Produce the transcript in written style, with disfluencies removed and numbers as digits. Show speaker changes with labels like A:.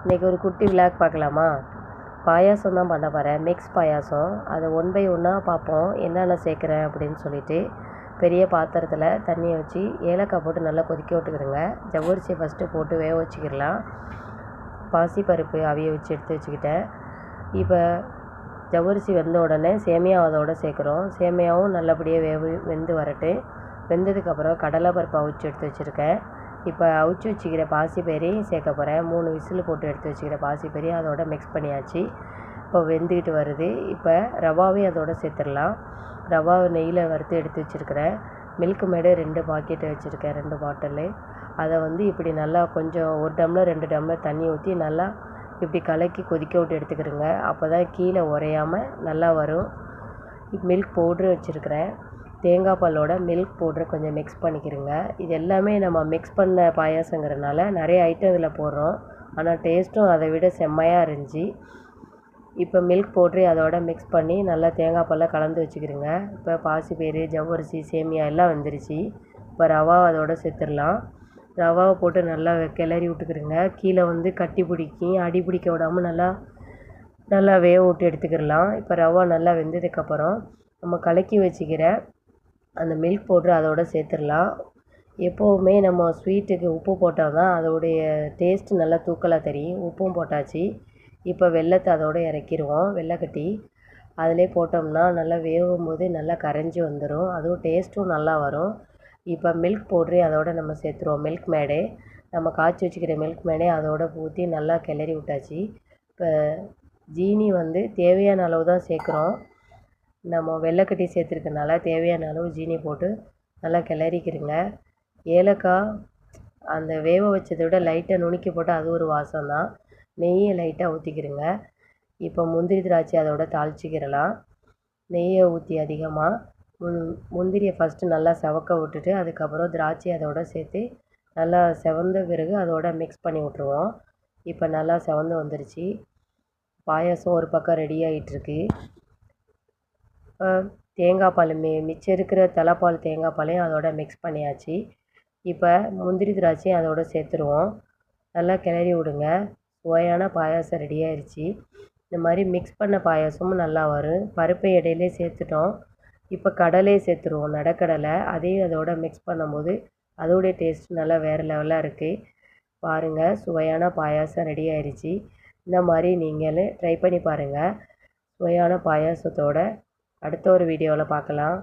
A: இன்றைக்கி ஒரு குட்டி விளாக் பார்க்கலாமா? பாயாசம் தான் பண்ண போகிறேன். மிக்ஸ் பாயாசம். அதை ஒன் பை ஒன்னாக பார்ப்போம் என்னென்ன சேர்க்குறேன் அப்படின்னு சொல்லிட்டு. பெரிய பாத்திரத்தில் தண்ணியை வச்சு ஏலக்காய் போட்டு நல்லா கொதிக்க விட்டுக்கிறேங்க. ஜவ்வரிசியை ஃபஸ்ட்டு போட்டு வேக வச்சுக்கிடலாம். பாசிப்பருப்பு அவிய வச்சு எடுத்து வச்சுக்கிட்டேன். இப்போ ஜவ்வரிசி வெந்த உடனே சேமியா அதோடு சேர்க்குறோம். சேமியாவும் நல்லபடியாக வெந்து வரட்டு. வெந்ததுக்கப்புறம் கடலைப்பருப்பு அவிச்சு எடுத்து வச்சுருக்கேன். இப்போ அவிச்சு வச்சுக்கிற பாசிப்பயிரையும் சேர்க்க போகிறேன். 3 விசில் போட்டு எடுத்து வச்சுக்கிற பாசிப்பயிரையும் அதோட மிக்ஸ் பண்ணியாச்சு. இப்போ வெந்துக்கிட்டு வருது. இப்போ ரவாவையும் அதோடு சேர்த்துடலாம். ரவாவை நெய்யில் வறுத்து எடுத்து வச்சுருக்கிறேன். மில்க் மேடு 2 பாக்கெட்டு வச்சுருக்கேன், 2 பாட்டிலு. அதை இப்படி நல்லா கொஞ்சம் 1 டம்ளர் 2 டம்ளர் தண்ணி ஊற்றி நல்லா இப்படி கலக்கி கொதிக்க விட்டு எடுத்துக்கிறேங்க. அப்போ தான் கீழே உரையாமல் நல்லா வரும். மில்க் பவுட்ரு வச்சுருக்கிறேன். தேங்காய் பாலோட மில்க் பவுட்ரு கொஞ்சம் மிக்ஸ் பண்ணிக்கிறேங்க. இது எல்லாமே நம்ம மிக்ஸ் பண்ண பாயாசங்கிறனால நிறைய ஐட்டம் இதில் போடுறோம். ஆனால் டேஸ்ட்டும் அதை விட செம்மையாக இருந்துச்சு. இப்போ மில்க் பவுட்ரு அதோட மிக்ஸ் பண்ணி நல்லா தேங்காய் பாலில் கலந்து வச்சுக்கிறேங்க. இப்போ பாசிப்பயிறு, ஜவ்வரிசி, சேமியா எல்லாம் வெந்துருச்சு. இப்போ ரவா அதோட சேர்த்துடலாம். ரவாவை போட்டு நல்லா கிளறி விட்டுக்கிறேங்க. கீழே கட்டி பிடிக்கும், அடி பிடிக்க விடாமல் நல்லா வேக விட்டு எடுத்துக்கிடலாம். இப்போ ரவா நல்லா வெந்ததுக்கப்புறம் நம்ம கலக்கி வச்சுக்கிற அந்த மில்க் பவுட்ரு அதோடு சேர்த்துடலாம். எப்போவுமே நம்ம ஸ்வீட்டுக்கு உப்பு போட்டால் தான் அதோடைய டேஸ்ட்டு நல்லா தூக்கலாக தெரியும். உப்பும் போட்டாச்சு. இப்போ வெல்லத்தை அதோடு இறக்கிடுவோம். வெல்லக்கட்டி அதிலே போட்டோம்னா நல்லா வேகும் போது நல்லா கரைஞ்சி வந்துடும். அதுவும் டேஸ்ட்டும் நல்லா வரும். இப்போ மில்க் பவுட்ரு அதோடு நம்ம சேர்த்துருவோம். மில்க் மேடு நம்ம காய்ச்சி வச்சுக்கிற மில்க் மேடே அதோடு ஊற்றி நல்லா கிளறி விட்டாச்சு. இப்போ ஜீனி தேவையான அளவு தான் சேர்க்குறோம். நம்ம வெள்ளைக்கட்டி சேர்த்துருக்கனால தேவையான அளவு ஜீனி போட்டு நல்லா கிளறிக்கிறேங்க. ஏலக்காய் அந்த வேக வச்சதை விட லைட்டாக நுணுக்கி போட்டால் அது ஒரு வாசம் தான். நெய்யை லைட்டாக ஊற்றிக்கிறேங்க. இப்போ முந்திரி திராட்சை அதோட தாளிச்சிக்கிறலாம். நெய்யை ஊற்றி அதிகமாக முந்திரியை ஃபஸ்ட்டு நல்லா செவக்க விட்டுட்டு அதுக்கப்புறம் திராட்சை அதோட சேர்த்து நல்லா செவந்த பிறகு அதோட மிக்ஸ் பண்ணி விட்ருவோம். இப்போ நல்லா செவந்து வந்துருச்சு. பாயாசம் ஒரு பக்கம் ரெடி ஆகிட்டுருக்கு. தேங்காய் பால் மிச்சம் இருக்கிற தலைப்பால் தேங்காய் பாலையும் அதோட மிக்ஸ் பண்ணியாச்சு. இப்போ முந்திரி திராட்சையும் அதோடு சேர்த்துருவோம். நல்லா கிளறி விடுங்க. சுவையான பாயாசம் ரெடி ஆயிடுச்சு. இந்த மாதிரி மிக்ஸ் பண்ண பாயாசமும் நல்லா வரும். பருப்பை இடையிலே சேர்த்துட்டோம். இப்போ கடலையை சேர்த்துருவோம், நடக்கடலை. அதையும் அதோட மிக்ஸ் பண்ணும்போது அதோடைய டேஸ்ட் நல்லா வேறு லெவலாக இருக்குது. பாருங்கள், சுவையான பாயாசம் ரெடி ஆயிடுச்சு. இந்த மாதிரி நீங்களும் ட்ரை பண்ணி பாருங்கள். சுவையான பாயாசத்தோட அடுத்த ஒரு வீடியோவில் பார்க்கலாம்.